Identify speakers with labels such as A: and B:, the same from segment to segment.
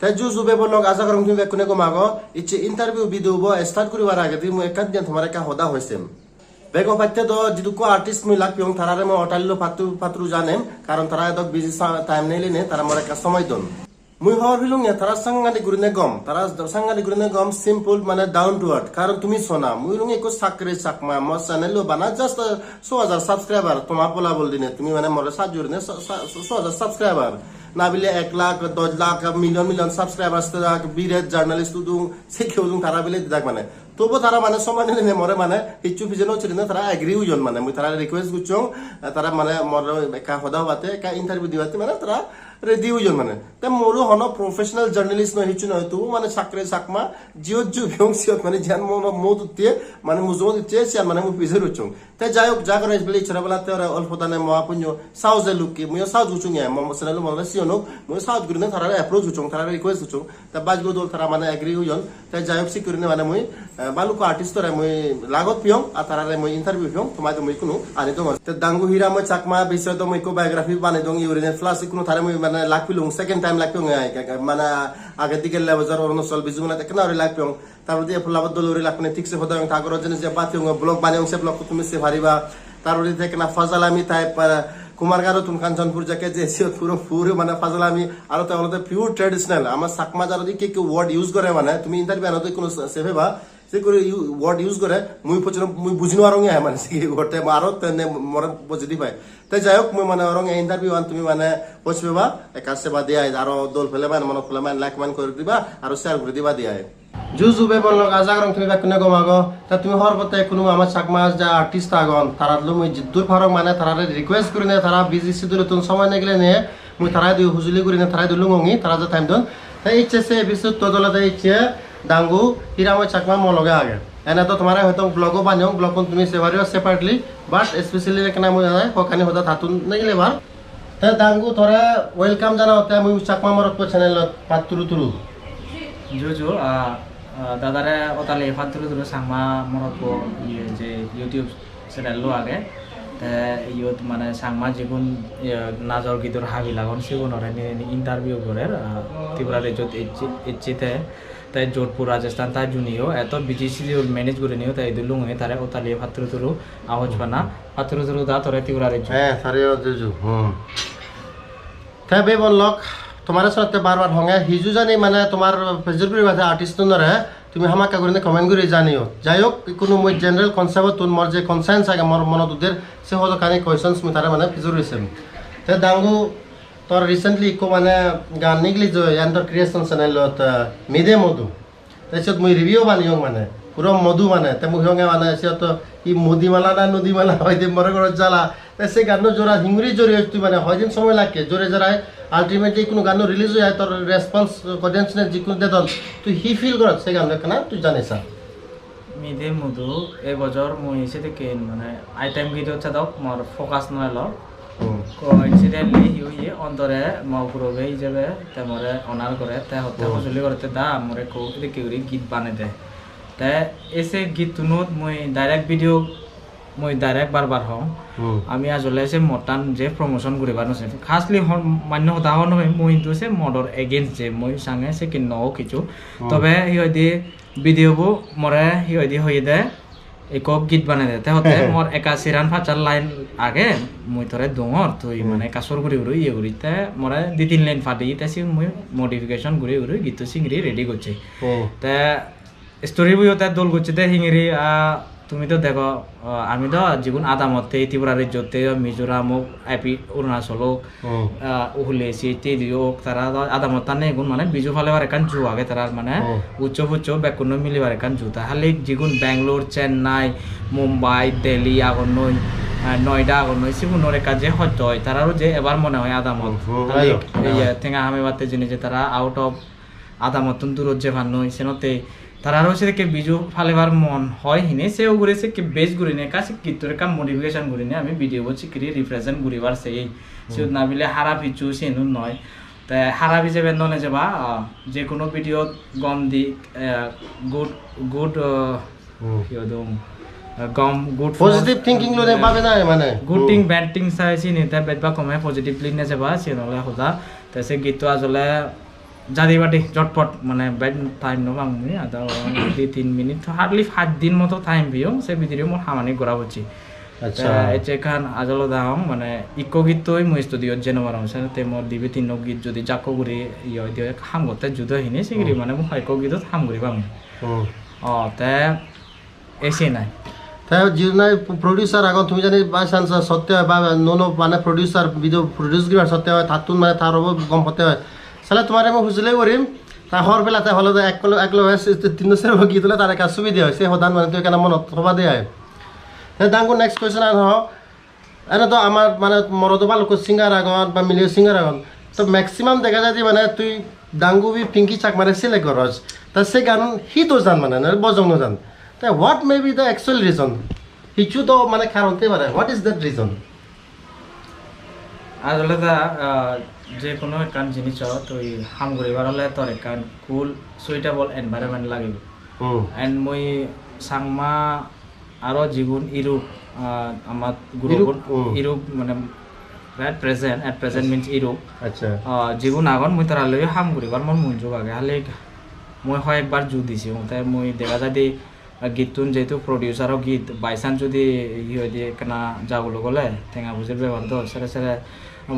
A: তাই জুবে বলক আশা করম তুমি কোনে কমাগো ইচ্ছে ইন্টারভিউ বিদুব স্টার্ট করিবার আগে তুমি একাত দিন তোমার একা হদা হইছেম বেগো পাইতে তো যেটু কো আর্টিস্ট মুই লাগপিও তারারে মই অটালিলো পাত্রু জানেম কারণ তারা এত বিজি টাইম নেলি নে তারা মোর একা সময় দন মুই হওয়ার ভিলুং তারা সাংগানি গুরিনে গম তারা সাংগানি গুরিনে গম সিম্পল মানে ডাউন টু আর্থ কারণ তুমি সোনা মুই রুং একো চাকরি চাকমা মোর চ্যানেলও বানা জাস্ট 6000 সাবস্ক্রাইবার তোমার পোলা বল দিনে তুমি মানে মোর সাজুরিনে 6000 সাবস্ক্রাইবার না বিলে 1 লাখ 10 লাখ মিলিয়ন সাবস্ক্রাইবার তাক বিরেট জার্নালিস্ট দুং শিখেও দুং তারা বিলে দিদাক মানে তবু তারা মানে সময় নিলে মরে মানে ইচ্ছু ভিজনও ছিল না তারা এগ্রি হইজন মানে মুই তারা রিকোয়েস্ট করছং তারা মানে মোর একা হদা বাতে একা ইন্টারভিউ দিবাতে মানে তারা রেডি হইজন মানে তে মোরও হন প্রফেশনাল জার্নালিস্ট নয় হিচু নয় তবু মানে চাকরি চাকমা জিও জু ভিং সিয়ত মানে জান মো দিয়ে মানে মুজো দিয়ে সিয়ান মানে মু পিজে রুচং তে যাই হোক যা করে বলে ইচ্ছা বলা তে অল্প দানে মহাপুণ্য সাউজে লুকি মুই সাউজ গুচুং এ মো চ্যানেল মনে সিয়নো মুই সাউজ গুরিনে তারা অ্যাপ্রোচ গুচুং তারা রিকোয়েস্ট গুচুং তে বাজগো দল তারা মানে এগ্রি হইজন তে যাই হোক সিকিউরিনে মানে মুই বালুকো আর্টিস্ট রে মুই লাগত পিয়ং আর তারা মুই ইন্টারভিউ পিয়ং তোমাই তো মুই কোনো আনি দং তে দাঙ্গু হিরা মই চাকমা বিষয় তো মুই কো বায়োগ্রাফি বানাই দং ইউরিনে প্লাস কোনো তারা মুই মানে লাগপিলুং সেকেন্ড টাইম লাগপিং মানে আগে দিকে লেবাজার অরুণাচল বিজুনা দেখনা রে লাগপিং তারপর দিয়ে ফুলাবদ দলরে লাগনে ঠিকসে হদা তাগর জেনে যে বাতিং ব্লগ বানাইং সে ব্লগ তুমি সে ভারিবা তারপর থেকে না ফাজাল আমি টাইপ কুমারগাঁও তুম কাঞ্চনপুর যাকে যে পুরো মানে ফাজাল আমি আর তো আমাদের পিওর ট্র্যাডিশনাল আমার সাকমা যারা দিকে কেউ ওয়ার্ড ইউজ করে মানে তুমি ইন্টারভিউ আনতে কোনো সেভে বা সে করে ওয়ার্ড ইউজ করে মুই পছন্দ মুই বুঝিনো আর মানে সেই ওয়ার্ডটা আরো মরে বুঝি পাই তাই যাই হোক মুই মানে রং ইন্টারভিউ আন তুমি মানে পছবে বা একা সেবা দিয়া আরো দল ফেলে মানে মনে ফেলে মানে লাইক মান করে দিবা আর শেয়ার করে দিবা দিয়া জুবে বললো আজাগ রং তুমি কোনে গমাগো তা তুমি হর বতে কোনো আমার চাকমা যা আর্টিস্ট আগন তারা মুই জিদ্দুর ফারক মানে তারা রিকোয়েস্ট করে নে তারা বিজি শিডিউল তুন সময় নেগলে নে মুই তারা দুই হুজুলি করে নে তারা দুই লুঙ্গি তারা যে টাইম দন তাই ইচ্ছে সে বিশুদ্ধ তদলতে ইচ্ছে দাঙ্গু হিরা মই চাকমা মো লগে আগে এনে তো তোমার হয়তো ব্লগও বানিও ব্লগ তুমি সেভারিও সেপারেটলি বাট স্পেশালি কেনা মুই হকানি হদা থাতুন নেগলে বার তা দাঙ্গু তোরা ওয়েলকাম জানা হতে মুই চাকমা মরক চ্যানেলত পাতুরু তুরু
B: জুজু দাদারে ওতালে ফাতুরু সাংমা মরক যে ইউটিউব চ্যানেল লো আগে ইয়ত মানে সাংমা যেগুন নাজর গীতর হাবি লাগুন সেগুনরে ইন্টারভিউ করে ত্রিপুরা রেজত ইচ্ছিতে তাই যোধপুর রাজস্থান তাই জুনিও এত বিজি শিডিউল ম্যানেজ করে নিও তাই দুলুঙে তারে ওতালে ফাতুরু আওয়াজ বানা ফাতুরু দা তোরে ত্রিপুরা রেজ
A: হ্যাঁ সারিও জুজু তাই বে বলক তোমার সাথে বারবার হঙে হিজু জানি মানে তোমার ফেসবুকের মাঝে আর্টিস্ট নরে তুমি হামাকা করে কমেন্ট করে জানিও যাই হোক কোনো মই জেনারেল কনসেপ্ট তুন মোর যে কনসার্নস আগে মোর মনত উদের সে হতো কানি কোয়েশ্চনস মি তারা মানে ফিজুর হইছেম তে দাঙ্গু তোর রিসেন্টলি কো মানে গান নিগলি যে ইয়ান্তর ক্রিয়েশন চ্যানেলত মিদে মধু তাৰপিছত মই রিভিউ বানিও মানে পুরো মধু মানে তে মুই হঙে মানে সে তো ই মদিমালা না নদীমালা হয় দে মরে ঘর জ্বালা তে সে গান জোড়া হিংরি জোরে তুই মানে হয় দিন সময় লাগে জোরে জোড়ায় আলটিমেটলি কোনো গান রিলিজ হয় তোর রেসপন্স অডিয়েন্স নে যিকোনো দে তুই হি ফিল করত সে গান কেনা তুই জানিস
B: মিদে মধু এই বছর মই এসে থেকে মানে আইটেম গীত হচ্ছে দাও মোর ফোকাস নয় ল কোইন্সিডেন্টলি হিউয়ে অন্তরে মগুরবে হিসেবে তে মরে অনার করে তে হতে হজলি করতে দা মরে কৌরি কেউরি গীত বানে দে তে এসে গীত তুনুত মই ডাইরেক্ট ভিডিও মই ডাইরেক্ট বারবার হওঁ আমি আসলে এসে মটান যে প্রমোশন করিবার নছে খাসলি মান্য হতা হন মই কিন্তু সে মডর এগেইনস্ট যে মই সাঙ্গে সে কি নও কিছু তবে হিয়দি ভিডিওবো মরে হিয়দি হই দে একক গীত বানাই দে তে হতে মোর 81 ফাচার লাইন আগে মই তোরে দঙর তুই মানে কাসর গুড়ি গুড়ি ইয়ে গুড়ি তে মরে 2-3 লাইন ফাটি তাসি মই মডিফিকেশন গুড়ি গুড়ি গীত সিংরি রেডি করছে তে স্টোরি বই ওটা দোল করছে তে হিংরি তুমি তো দেখো আমি তো যেগুন আদামতে ত্রিপুরা রাজ্যতে মিজোরাম আইপি অরুণাচল উহুলেছি তেদিও তারা আদামত নেই গুণ মানে বিজু ফালেবার একান জু আগে তারা মানে উচ্চ ফুচ্চ বেকুন্ন মিলিবার একান জু তাহলে যেগুন বেঙ্গলোর চেন্নাই মুম্বাই দিল্লি আগন নই নয়ডা আগন নই সেগুলোর একা যে হয়তো হয় তারারও যে এবার মনে হয় আদামত ঠেঙা হামে বাতে জিনিস যে তারা আউট অফ আদামত দূরত যে ভান নই সেনতে তারা হচ্ছে কি বিজু ফালেবার মন হয় হিনে সেও ঘুরেছে কি বেশ ঘুরে নে কাছে কিতরে কাম মডিফিকেশন ঘুরে নে আমি ভিডিও বলছি কি রিপ্রেজেন্ট ঘুরিবার সেই সে না বিলে হারা পিছু সেনু নয় তা হারা হিসেবে ননে যাবা যে কোনো ভিডিও গম দি গুড গুড ইয়দম গম গুড
A: পজিটিভ থিংকিং লনে পাবে না মানে
B: গুড থিং ব্যাড থিং চাইছি নি তা বেদবা কমে পজিটিভলি নে যাবা সে নলে হদা তা সে গীত আসলে জাদি বাটি জটপট মানে বেড টাইম নো বাং মুই আদা 2-3 মিনিট হার্ডলি 5 দিন মতো টাইম বিও সে ভিতরে মোর হামানি গড়া হচ্ছে
A: আচ্ছা
B: এতে খান আজলো দাও মানে ইকো গীত তৈ মুই স্টুডিও জেনবার আছে তে মোর দিবে তিন গীত যদি জাকো গুরি ইয় দিও হাম গতে জুদ হিনে সিগরি মানে মো ইকো গীত হাম গুরি বাং তে এসে নাই
A: তাই যিনাই প্রডিউসার আগত তুমি জানি বাই চান্স সত্য হয় বা নোনো মানে প্রডিউসার ভিডিও প্রডিউস করার সত্য হয় তাতুন মানে তার গম হতে হয় সালে তোমারে মই বুঝলে করিম তা হর বেলা তাই হলো এক লো তিন সের গীত হলে তার কাছে সুবিধা হয় সে হদান মানে তুই কেন মনত হবা দেয় দাঙ্গু নেক্সট কোয়েশ্চন আর হ এনে তো আমার মানে মরদ বা লোক সিঙ্গার আগত বা মিলিও সিঙ্গার আগত তো ম্যাক্সিমাম দেখা যায় যে মানে তুই ডাঙ্গু বি পিঙ্কি চাক মানে সিলেক্ট করস তা সে গান হি তো জান মানে বজং জান তাই what may be the actual reason কিছু তো মানে কারণতে পারে হোয়াট ইজ দ্যাট রিজন
B: আসলে তা যে কোনো একান জিনিস তুই হাম ঘুরিবার হলে তোর একান কুল সুইটেবল এনভায়রনমেন্ট লাগিব এন্ড মই সাংমা আরো জীবন ইরূপ আমার গুরুগুণ ইরূপ মানে এট প্রেজেন্ট মিন্স ইরূপ
A: আচ্ছা
B: জীবন আগন মই তার লই হাম ঘুরিবার মন মঞ্জুক আগে হালে মই হয় একবার জু দিছি তাই মই দেখা যায় গীততুন যেহেতু প্রডিউসারও গীত বাইচান্স যদি ই হয়ে দিয়ে কেনা যাগুলো গলে টেঙা বুঝির ব্যবহার তো সেরে সেরে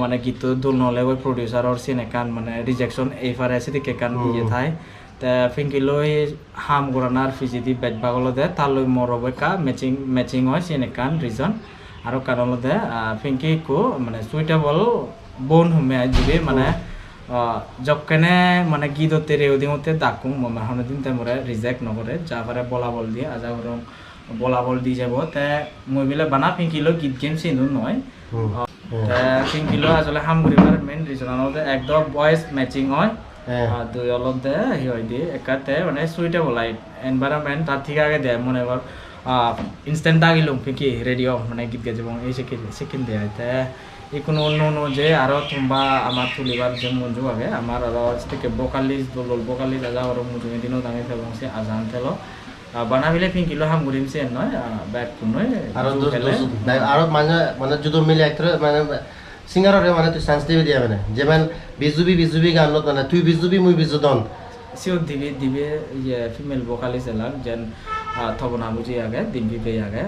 B: মানে গীত দোল নহলে ওই প্রডিউসারর সিন একান মানে রিজেকশন এইফারে সেদিকে একান ইয়ে থাই তা ফিঙ্কি লই হাম গরানার ফিজিদি বেট বাগলো দে তার লই মরব একা ম্যাচিং হয় সিন একান রিজন আর কারণ দে ফিঙ্কি কো মানে সুইটেবল বোন হুমে দিবে মানে যকেনে মানে গীততে রেউদিমতে ডাকুং মমাহনে দিন তেমরে রিজেক্ট নকরে যা পারে বলাবল দিয়ে আজা গরম বলাবল দি যাব তে মই বিলে বানা ফিঙ্কিলো গীত গেম সিনু নয় তে ফিঙ্কিলো আসলে হাম গরিবার মেইন রিজন আনতে একদম ভয়েস ম্যাচিং হয় দুই অলপ দে হি হয় দি একাতে মানে সুইটেবল লাইট এনভায়রনমেন্ট তার ঠিক আগে দে মনে কর ইনস্ট্যান্ট আগিলুম ফিঙ্কি রেডিও মানে গীত গে এবং এই সেকেন্ড দেয় তে কোনো অন্য যে আরো তোমবা আমার তুলিবার যে মঞ্জু আগে আমার আরো থেকে ভোকালিস্ট দোল ভোকালিস্ট আজা আরো মঞ্জু দিনও দামি ফেলং সে আজান ফেলো বানাবিলে ফিঙ্কিলো হাম গরিম সে নয় ব্যাক নয়
A: আরো মানে যুদ মিলে একটা মানে সিঙ্গারে মানে তুই চান্স দিবি দিয়া মানে যেমন বিজুবি গানত মানে তুই বিজুবি মুই বিজুদন
B: সিও দিবে ইয়ে ফিমেল ভোকালিস্ট এলাক যেন থবনা বুঝি আগে দিব্যি পে আগে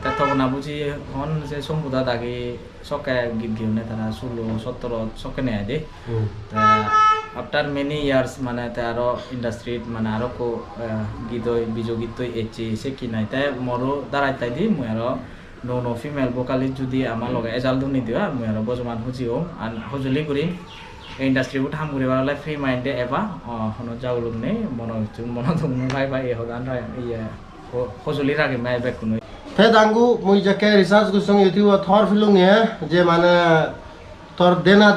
B: তা থবনা বুঝি হন যে সম্বুদা দাগি সকে গীত গিয়ে তারা 16-17 সকে নেয় দে আফটার মেনি ইয়ার্স মানে আরো ইন্ডাস্ট্রিত মানে আরো কো গীত বিজু গীত এচি সে কি নাই তাই মরো দাঁড়াই তাই দি মই আরো নো ফিমেল ভোকালিস্ট যদি আমার লগে এজাল দুনি দিও মই আরো বজমান হুজিও আর হজুলি করি ইন্ডাস্ট্রি বুট হাম ঘুরিবার হলে ফ্রি মাইন্ডে এবা হনো যাওলুম নেই মনোযোগ ভাই ভাই হগান ইয়ে হজুলি রাখি মাই বেক কোনো
A: তে দাঙ্গু মুই যাকে রিসার্চ করছং ইউটিউব থর ফিলুং নিয়ে যে মানে তোর দেনা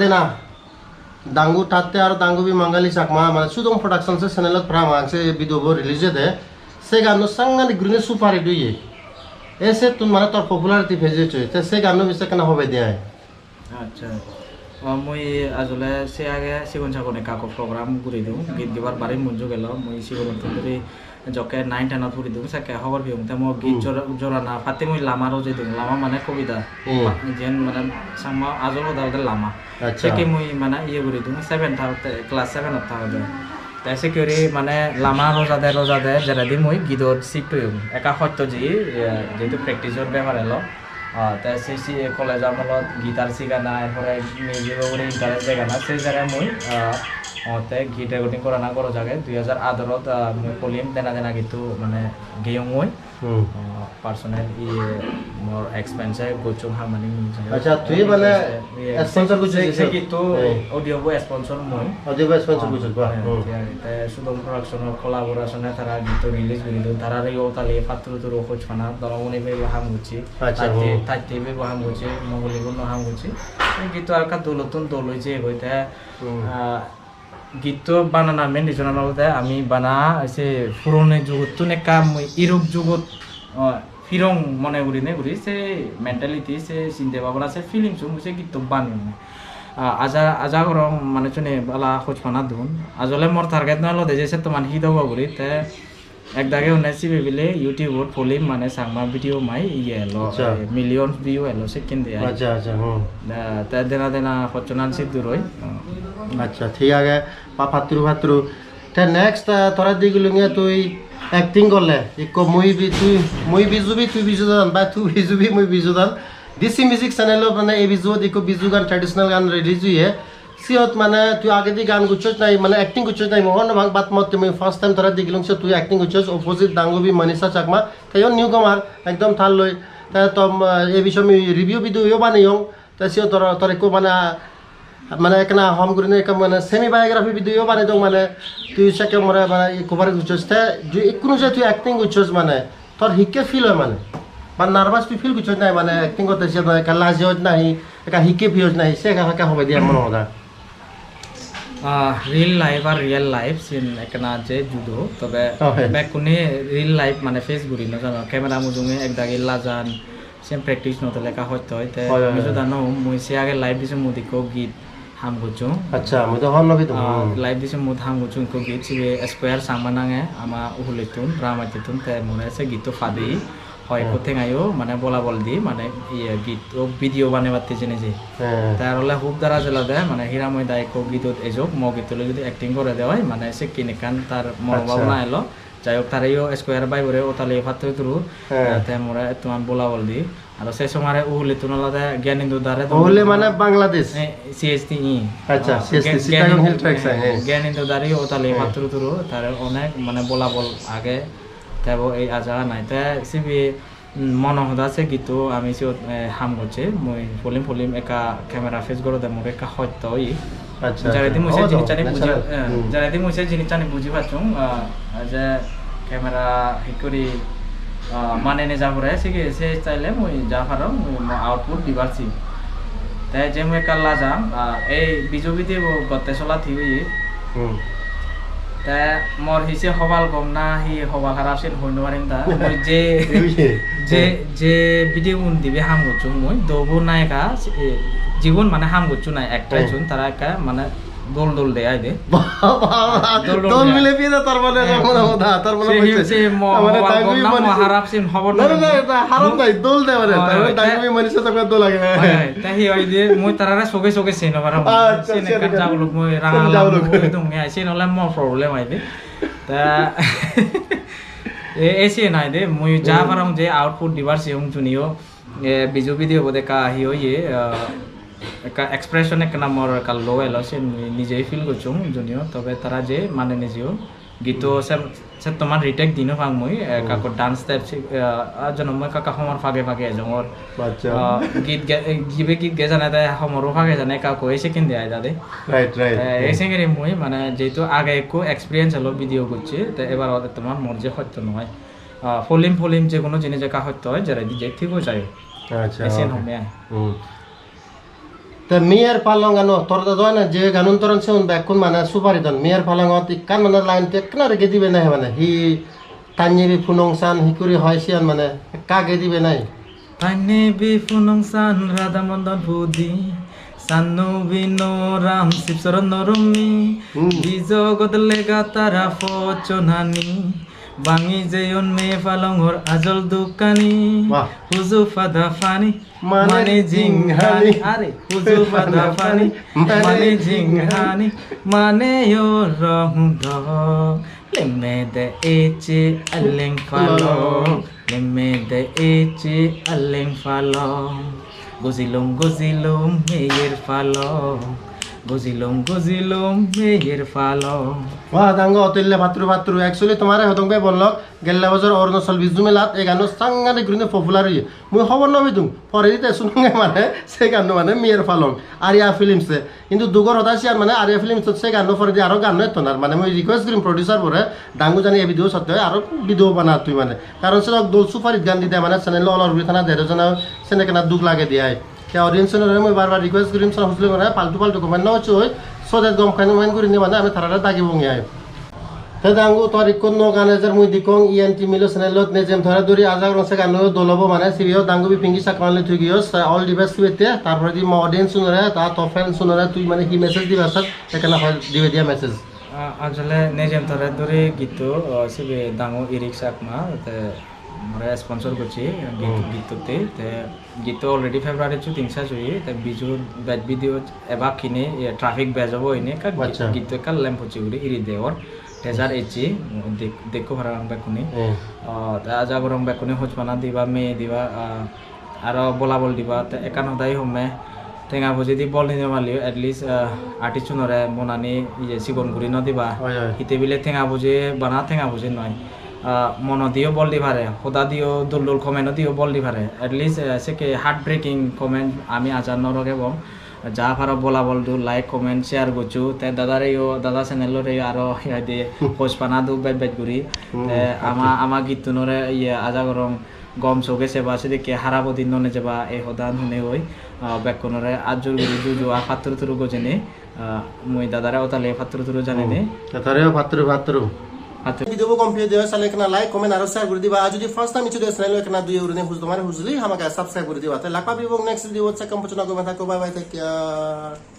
A: দাঙ্গু তাতে আর দাঙ্গু বি মাঙ্গালি চাকমা মানে সুদং প্রোডাকশন সে চ্যানেলত প্রাম আছে ভিডিও বো রিলিজ দে সে গান সাংগানি গ্রিনে সুপার হিট হইয়ে এসে তুম মানে তোর পপুলারিটি ভেজে চই তে সে গান বিছে কেন হবে দেয়
B: আচ্ছা মই আসলে সে আগে সিগুন সাগুনে কাকো প্রোগ্রাম ঘুরি দিও গীত গিবার বাড়ি মঞ্জু গেল মই সিগুন ধরে জকে 9-10 ঘুরি দিও সাকে খবর বিও তে মো গীত জোরা না ফাতে মই লামারও যে দিও লামা মানে কবিতা যেন মানে সামা আজলো দালতে লামা সেকে মই মানে ইয়ে ঘুরি দিও 7 থাকতে ক্লাস 7 থাকতে তাই সে করে মানে লামা রোজা দে যারা দি মই গীতত শিফট হইম একা সত্য যেহেতু প্র্যাকটিসর ব্যাপার এলো তাই সে কলেজ আমলত গিটার শিখানা এরপরে মিউজিক উপরে ইন্টারেস্ট দেখানা সেই জায়গায় মই তাই গীত রেকর্ডিং করা না করো জায়গায় 2018 মই কলিম দেনা গীতটো মানে গেয়ং মই পার্সোনাল মোর এক্সপেন্সে গোচুং হামানি
A: আচ্ছা তুই মানে স্পন্সর গুছ
B: সে গীতটো অডিও বো স্পন্সর মই
A: অডিও বো স্পন্সর গুছ বা
B: তাই সুদম প্রোডাকশন কোলাবোরেশনে তারা গীত রিলিজ করিল তারা রেও তালে পাত্রুতুরো খোঁজফানা দলমনি বে হাম গুছি তাইতে বে হাম গুছি মঙ্গলি গুণ হাম গুছি গীত আর কা দলতুন দল হইছে কইতে গীত বানানা মেন রিজনাল বলতে আমি বানা এসে পুরনো জগৎ একটা ইউরোপ জগৎ ফিরং মনে করি নে করি সে মেন্টালিটি সে চিন্তা ভাবনা সে ফিলিংস সে গীত বানিয়ে আজা গরম মানে চুনে বালা খোঁজ ফানা দুন আজলে মোর টার্গেট নলো দেজেছে তো মানে হিদাব করি তে এক দাগে উনাইছি বেবিলে ইউটিউবত ফলিম মানে সাংমা ভিডিও মাই ইয়ে এলো মিলিয়ন ভিউ এলো সেকেন্ড দে আচ্ছা তে দেনা খচনান সে দূর হই
A: আচ্ছা ঠিক আছে বা ফাত্রু ফাত্রু তে নেক্সট তোরা দিগুলুঙে তুই অ্যাক্টিং করলে ইকো মুই বিজুবি তুই বিজুদান বা তুই বিজুবি মুই বিজুদান ডিসি মিউজিক চ্যানেলত মানে এই বিজুত ইকো বিজু গান ট্রেডিশনাল গান রিলিজ হয়ে সিয়ত মানে তুই আগে দি গান গুছছ নাই মানে অ্যাক্টিং গুছছ নাই মোহন ভাগ বাত মত তুমি ফার্স্ট টাইম তোরা দিগুলুং তুই অ্যাক্টিং গুছছ অপোজিট দাঙ্গুবি মনীষা চাকমা তাইও নিউ কমার একদম থাল লই তা তম এই বিষয় আমি রিভিউ ভিডিও বানাইও তা সিও তোর একো মানে একনা হম গুরিনে এক মানে সেমি বায়োগ্রাফি ভিডিও বানাই দং মানে তুই সাকে মরে মানে কভার গুছছ তে কোনো যে তুই অ্যাক্টিং গুছছ মানে তোর হিকে ফিল হয় মানে বা নার্ভাস তুই ফিল গুছছ নাই মানে অ্যাক্টিং করতে সে এক লাজিয়ত নাই এক হিকে ফিল নাই সে একা হবে দিয়া মনে হদা
B: রিল লাইফ আর রিয়েল লাইফ সিন একনা যে জুদো তবে বেকুনে রিল লাইফ মানে ফেসবুক ন জানো ক্যামেরা মুজুঙে একদাগে লাজান সেম প্র্যাকটিস নতে লেখা হইতে হইতে মিজো দানো মুই সে আগে লাইভ দিছে মুদিকো গীত হাম গুচু
A: আচ্ছা মুই তো হন নবি তো
B: লাইভ দিছে মুদ হাম গুচু কো গীত সিবে স্কয়ার সাংমানাঙে আমা উহুলেতুন রামাতিতুন তে মনে সে গীত ফাদি হয় কোথেঙায়ও মানে বলা বল দি মানে ইয়ে গীত ও ভিডিও বানাবাতে জেনে যে তার হলে হুব দ্বারা জেলা দেয় মানে হীরাময় দায় কো গীতত এজক ম গীতলে যদি অ্যাক্টিং করে দেওয়াই মানে সে কিনেকান তার মনোভাবনা এলো যাই হোক তারাইও স্কোয়ার বাই বলে ওতালে ফাতে তুরু তে মোরা তোমার বলা বল দি আর সেই সময় উহুলে তুনলাদে জ্ঞানেন্দু দারে
A: উহুলে মানে বাংলাদেশ
B: সিএসটি
A: আচ্ছা CST Chittagong hill tracks
B: Gyanendu দারে ওতালে ফাতে তুরু তার অনেক মানে বলা বল আগে তাবো এই আজা নাই তে সিবি মন হদাছে গীতো আমি সে হাম গছে মই ফলিম একা ক্যামেরা ফেস গরো দে মোরে কা হত্য ই
A: আচ্ছা
B: যারাদি মুছে জিনিস চানি বুঝি যারাদি মুছে জিনিস চানি বুঝি পাচুং যে ক্যামেরা হিকরি মানে নে যাবরে সে চাইলে মই যা পারো মই আউটপুট দিবারছি তাই যে মই কাল্লা যাম এই বিজবিতে গতে চলা থিবি তা মোর হিসে হবাল গম না হি হবাল হারাসিন হইনো পারিম তা মই যে ভিডিও উন দিবে হাম গচু মই দবো নায়কা জীবন মানে হাম গচু নাই একটাই চুন তারা একা মানে দোল দে আই দে
A: দোল মিলে পিয়ে তার মানে মনে কথা তার মানে
B: সে মানে তাইগুই মানে হারাপসিন হবর
A: না হারাম নাই দোল দে মানে তাইগুই মনীষা চাকমা দোল লাগে
B: তাই হই দে মই তারারে সগে সেন পারাম সেন কাট যাবলক মই রাঙা দম আইছে নলে মো প্রবলেম আই দে তা এসে নাই দে মই যা পারাম যে আউটপুট দিবার সে হুম চুনিও বিজু ভিডিও বদে কা হি হইয়ে একটা এক্সপ্রেশন এক নামর কাল লো এলো সে নিজেই ফিল করছো যদিও তবে তারা যে মানে নিজেও গীত সে তোমার রিটেক দিনো পাং মই কাকো ডান্স টাইপ জন মই কাকা সমর ফাগে জঙর গীত গীত গে জানে তাই সমরও ফাগে জানে কাকো এসে কিন দেয় দাদে
A: রাইট
B: এসে গেলে মই মানে যেহেতু আগে একো এক্সপিরিয়েন্স হলো ভিডিও করছে তো এবার তোমার মন যে সত্য নয় ফলিম যে কোনো জিনিস একা সত্য হয় যারা যে ঠিক হয়ে যায়
A: আচ্ছা
B: এসে নমে
A: তে মিয়ার পালঙ্গানো তোর দাদা না যে গানুন তোরন সে ব্যাকুন মানে সুপারি দন মিয়ার পালঙ্গত কান মানে লাইন তে কনা রে দিবে নাই মানে হি তাননি ফুনংসান হিকুরি হয়ছিয়ান মানে কাগে দিবে নাই
B: তাননি বি ফুনংসান রাধা মন্দন বুদি সান্নু বিনো রাম শিবচরণ নরমি বিজগত লেগা তারা ফচনানি বাঙি যেয়ন মে পালংর আজল দোকানি হুজু ফাদা ফানি মানে জিংহানি আরে হুজু ফাদা ফানি মানে জিংহানি মানে ইয়ো রহুদ লেমে দে এচে আলেং ফালো লেমে দে এচে আলেং ফালো গজিলুম মেয়ের ফালো গজিলুম মেয়ের ফালো
A: ওয়া দাঙ্গ অতলে ভাত্রু অ্যাকচুয়ালি তোমারে হতং বে বলল গেল্লা বছর অরুণাচল বিজুমেলাত এই গান সাংগানে গ্রিনে পপুলার হই মুই খবর নবি তুম পরে দিতে শুনুঙ্গে মানে সেই গান মানে মিয়ার ফালং আরিয়া ফিল্মসে কিন্তু দুগর হতাছি আর মানে আরিয়া ফিল্মস সেই গান পরে দি আরো গান নয় মানে মই রিকোয়েস্ট করিম প্রোডিউসার পরে ডাঙ্গু জানি এই ভিডিও সত্য আরো ভিডিও বানা তুই মানে কারণ সে দোল সুপারিত গান দিতে মানে চ্যানেল অলর বিথানা দেরজনা সেনে কেনা দুখ লাগে দিয়াই কে অডিয়েন্সের মই বারবার রিকোয়েস্ট করিম সব হসলে মানে পাল্টু কমেন্ট না হচ্ছে সো দ্যাট গম খানি মান করি নি মানে আমি তারারে দাগি বঙ্গি আই তে দাঙ্গু তোর কোন গানেজার মুই দিকং ইএনটি মিলো চ্যানেলত নেজেম ধরা দরি আজাগ রসে গানো দলব মানে সিবিও দাঙ্গু বি পিঙ্গি সাকানলে তুই গিয়স অল দি বেস্ট উইথ তারপরে দি মো অডিয়েন্স শুনরে তা তো ফ্যান শুনরে তুই মানে কি মেসেজ দিবা স্যার এখানে হয় দিবে দিয়া মেসেজ
B: আসলে নেজেম ধরা দরি গীত সিবি দাঙ্গু ইরিক সাকমা তে মরে স্পন্সর করছি গীততে গীত অলরেডি ফেব্রুয়ারি চু তিনসা জুই বিজু ব্যাট ভিডিও এবার কিনে ট্রাফিক বেজ হবো এনে গীত কাল ল্যাম্প হচ্ছে উড়ি ইরি দেওয়ার টেজার এচি দেখো ভাড়া বেকুনি আজা গরম বেকুনি হজমানা দিবা মেয়ে দিবা আর বলা বল দিবা একান সদায় সমে টেঙা ভুজি দি বল নিয়ে মালিও এটলিস্ট আর্টিস্টনরে মনানি ইয়ে সিগন ঘুরি নদিবা হিতে বিলে টেঙা ভুজি বানা টেঙা ভুজি নয় মন দিও বল দি পারে সদা দিও দুল কমেন্ট দিও বল দি পারে এটলিস্ট সেকে হার্ট ব্রেকিং কমেন্ট আমি আজান নরকে বল যা পারো বলা বল দু লাইক কমেন্ট শেয়ার করছু তে দাদা চ্যানেলরে আরো ইয়া দিয়ে পোস্ট পানা দু বেট বেট ঘুরি আমা গীত নরে ইয়ে আজা গরম গম চৌকে সেবা সেদিকে হারাবো দিন ননে যাবা এই সদা নুনে হই বেকনরে আজুর গুরি জুজু ফাত্র তুরু গজেনে মুই দাদারে ওতালে ফাত্র তুরু জানেনে
A: তারেও ফাত্রু ভিডিও কমপ্লিট দেওয়া সালে কেনা লাইক কমেন্ট আর শেয়ার করে দিবা আর যদি ফার্স্ট টাইম ইচ্ছে চ্যানেল কেনা 2 ইউরো নে হুজলি আমাকে সাবস্ক্রাইব করে দিবা তাই লাকা বিবং নেক্সট ভিডিও হচ্ছে কম পছন্দ করবে থাকো বাই বাই টেক কেয়ার